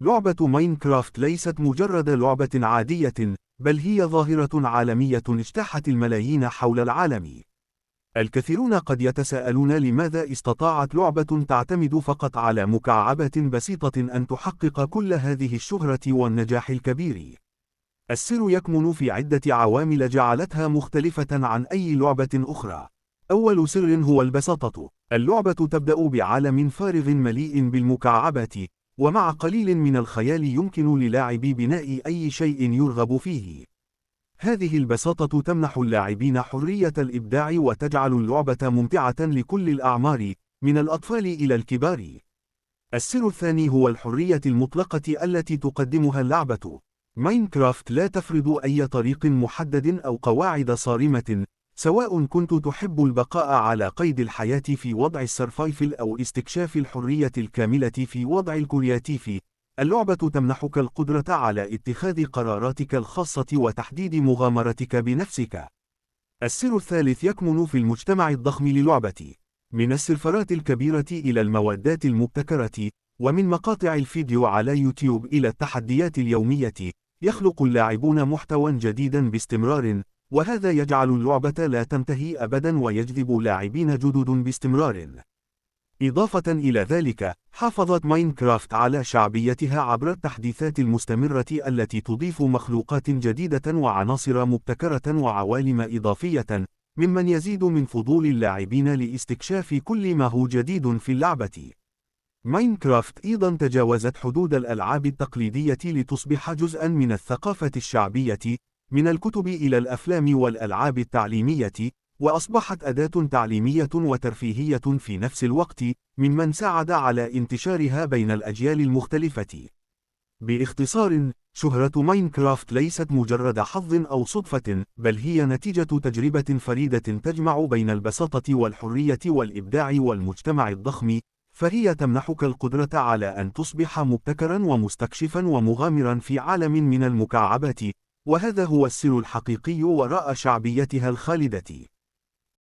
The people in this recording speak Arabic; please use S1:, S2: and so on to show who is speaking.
S1: لعبة ماينكرافت ليست مجرد لعبة عادية، بل هي ظاهرة عالمية اجتاحت الملايين حول العالم. الكثيرون قد يتساءلون لماذا استطاعت لعبة تعتمد فقط على مكعبات بسيطة أن تحقق كل هذه الشهرة والنجاح الكبير. السر يكمن في عدة عوامل جعلتها مختلفة عن أي لعبة أخرى. أول سر هو البساطة. اللعبة تبدأ بعالم فارغ مليء بالمكعبات، ومع قليل من الخيال يمكن للاعب بناء أي شيء يرغب فيه. هذه البساطة تمنح اللاعبين حرية الإبداع وتجعل اللعبة ممتعة لكل الأعمار، من الأطفال إلى الكبار. السر الثاني هو الحرية المطلقة التي تقدمها اللعبة. ماينكرافت لا تفرض أي طريق محدد أو قواعد صارمة، سواء كنت تحب البقاء على قيد الحياة في وضع السرفايفل أو استكشاف الحرية الكاملة في وضع الكرياتيف. اللعبة تمنحك القدرة على اتخاذ قراراتك الخاصة وتحديد مغامرتك بنفسك. السر الثالث يكمن في المجتمع الضخم للعبة. من السيرفرات الكبيرة إلى المودات المبتكرة، ومن مقاطع الفيديو على يوتيوب إلى التحديات اليومية، يخلق اللاعبون محتوى جديدا باستمرار، وهذا يجعل اللعبة لا تنتهي أبدا ويجذب لاعبين جدد باستمرار. إضافة إلى ذلك، حافظت ماينكرافت على شعبيتها عبر التحديثات المستمرة التي تضيف مخلوقات جديدة وعناصر مبتكرة وعوالم إضافية، ممن يزيد من فضول اللاعبين لاستكشاف كل ما هو جديد في اللعبة. ماينكرافت أيضا تجاوزت حدود الألعاب التقليدية لتصبح جزءا من الثقافة الشعبية، من الكتب إلى الأفلام والألعاب التعليمية، وأصبحت أداة تعليمية وترفيهية في نفس الوقت، ممن ساعد على انتشارها بين الأجيال المختلفة. باختصار، شهرة ماينكرافت ليست مجرد حظ أو صدفة، بل هي نتيجة تجربة فريدة تجمع بين البساطة والحرية والإبداع والمجتمع الضخم، فهي تمنحك القدرة على أن تصبح مبتكرا ومستكشفا ومغامرا في عالم من المكعبات، وهذا هو السر الحقيقي وراء شعبيتها الخالدة.